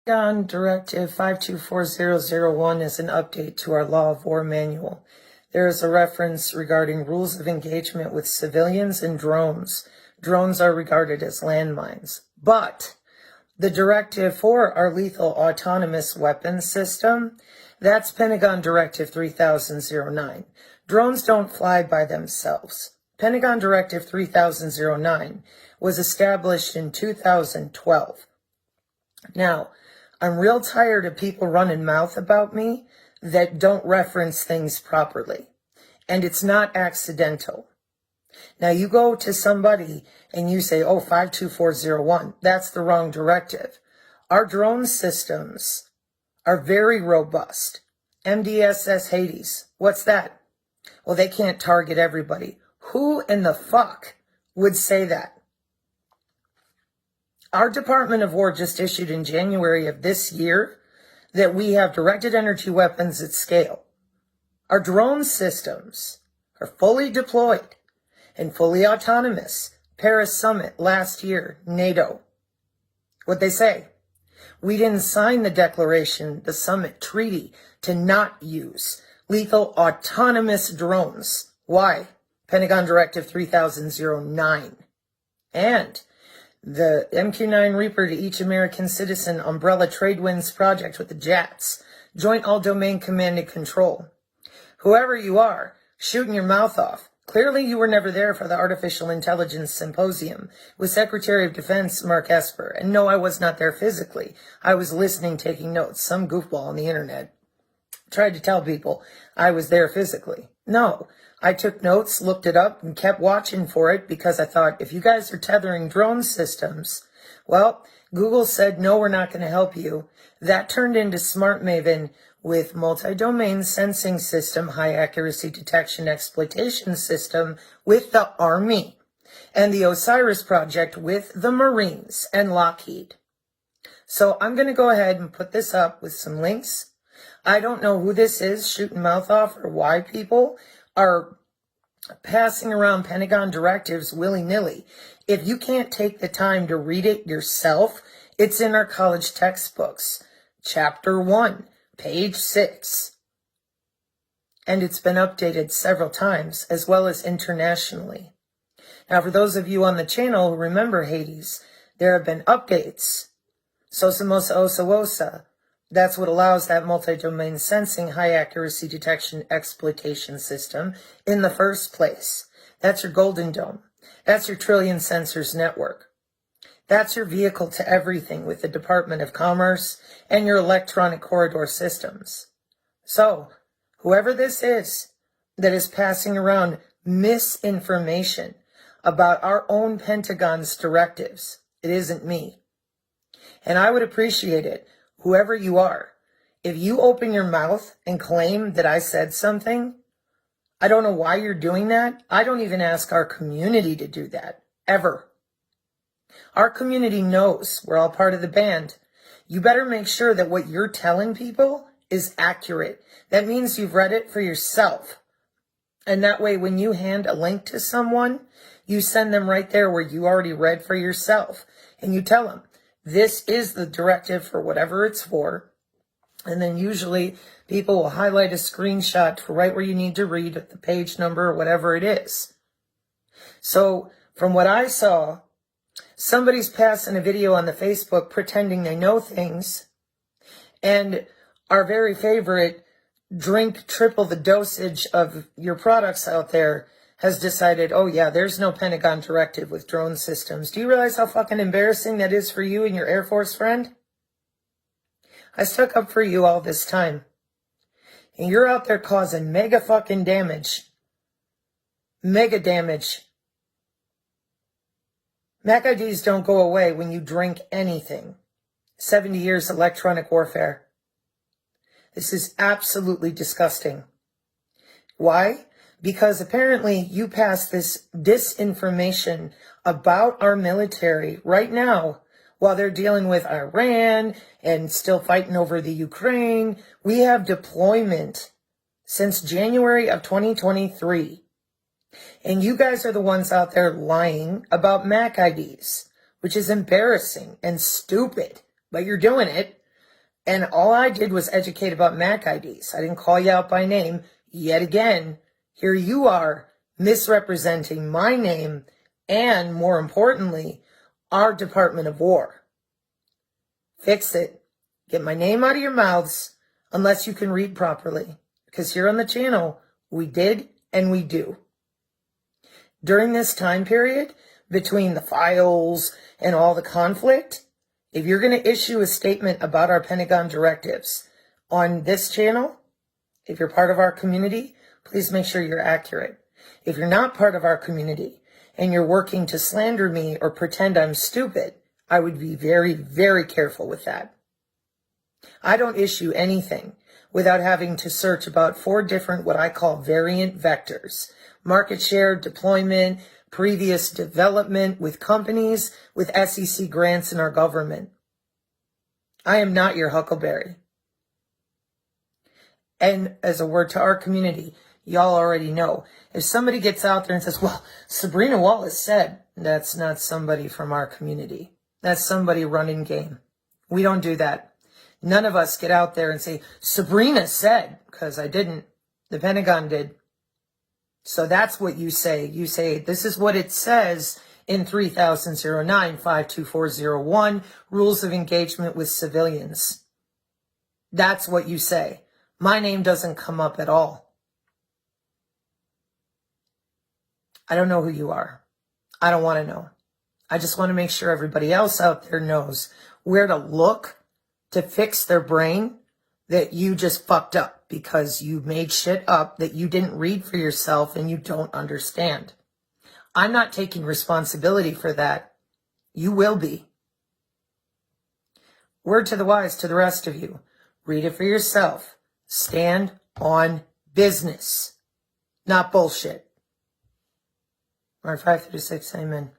On Directive 524001 is an update to our Law of War manual. There is a reference regarding rules of engagement with civilians and drones. Drones are regarded as landmines. But the directive for our lethal autonomous weapons system, that's Pentagon Directive 3009. Drones don't fly by themselves. Pentagon Directive 3009 was established in 2012. Now, I'm real tired of people running mouth about me that don't reference things properly. And it's not accidental. Now, you go to somebody and you say, oh, 52401, that's the wrong directive. Our drone systems are very robust. MDSS Hades, what's that? Well, they can't target everybody. Who in the fuck would say that? Our Department of War just issued in January of this year that we have directed energy weapons at scale. Our drone systems are fully deployed and fully autonomous. Paris Summit last year, NATO. What'd they say? We didn't sign the declaration, the summit treaty, to not use lethal autonomous drones. Why? Pentagon Directive 3009. And the MQ-9 Reaper to each American citizen umbrella trade winds project with the JATS, Joint All-Domain Command and Control. Whoever you are, shooting your mouth off. Clearly you were never there for the Artificial Intelligence Symposium with Secretary of Defense Mark Esper. And no, I was not there physically. I was listening, taking notes. Some goofball on the internet tried to tell people I was there physically. No, I took notes, looked it up, and kept watching for it because I thought, if you guys are tethering drone systems, well, Google said, no, we're not going to help you. That turned into Smart Maven with multi-domain sensing system, high accuracy detection exploitation system with the Army, and the Osiris project with the Marines and Lockheed. So I'm going to go ahead and put this up with some links. I don't know who this is shooting mouth off or why people are passing around Pentagon directives willy-nilly. If you can't take the time to read it yourself, it's in our college textbooks. Chapter 1, page 6. And it's been updated several times, as well as internationally. Now, for those of you on the channel who remember Hades, there have been updates. Sosamosa Osawosa. That's what allows that multi-domain sensing, high-accuracy detection exploitation system in the first place. That's your Golden Dome. That's your Trillion Sensors Network. That's your vehicle to everything with the Department of Commerce and your electronic corridor systems. So, whoever this is that is passing around misinformation about our own Pentagon's directives, it isn't me. And I would appreciate it. Whoever you are, if you open your mouth and claim that I said something, I don't know why you're doing that. I don't even ask our community to do that, ever. Our community knows we're all part of the band. You better make sure that what you're telling people is accurate. That means you've read it for yourself. And that way, when you hand a link to someone, you send them right there where you already read for yourself. And you tell them, this is the directive for whatever it's for. And then usually people will highlight a screenshot for right where you need to read the page number or whatever it is. So from what I saw, somebody's passing a video on the Facebook pretending they know things. And our very favorite drink triple the dosage of your products out there has decided, oh yeah, there's no Pentagon directive with drone systems. Do you realize how fucking embarrassing that is for you and your Air Force friend? I stuck up for you all this time. And you're out there causing mega fucking damage. Mega damage. MAC IDs don't go away when you drink anything. 70 years electronic warfare. This is absolutely disgusting. Why? Because apparently you pass this disinformation about our military right now while they're dealing with Iran and still fighting over the Ukraine. We have deployment since January of 2023. And you guys are the ones out there lying about MAC IDs, which is embarrassing and stupid, but you're doing it. And all I did was educate about MAC IDs. I didn't call you out by name. Yet again, here you are misrepresenting my name and, more importantly, our Department of War. Fix it. Get my name out of your mouths unless you can read properly. Because here on the channel, we did and we do. During this time period, between the files and all the conflict, if you're going to issue a statement about our Pentagon directives on this channel, if you're part of our community, please make sure you're accurate. If you're not part of our community and you're working to slander me or pretend I'm stupid, I would be very, very careful with that. I don't issue anything without having to search about 4 different what I call variant vectors: market share, deployment, previous development with companies, with SEC grants in our government. I am not your huckleberry. And as a word to our community, y'all already know, if somebody gets out there and says, well, Sabrina Wallace said, that's not somebody from our community. That's somebody running game. We don't do that. None of us get out there and say, Sabrina said, because I didn't. The Pentagon did. So that's what you say. You say, this is what it says in 3009-52401, Rules of Engagement with Civilians. That's what you say. My name doesn't come up at all. I don't know who you are. I don't want to know. I just want to make sure everybody else out there knows where to look to fix their brain that you just fucked up because you made shit up that you didn't read for yourself and you don't understand. I'm not taking responsibility for that. You will be. Word to the wise to the rest of you. Read it for yourself. Stand on business, not bullshit. Mark 5:36, amen.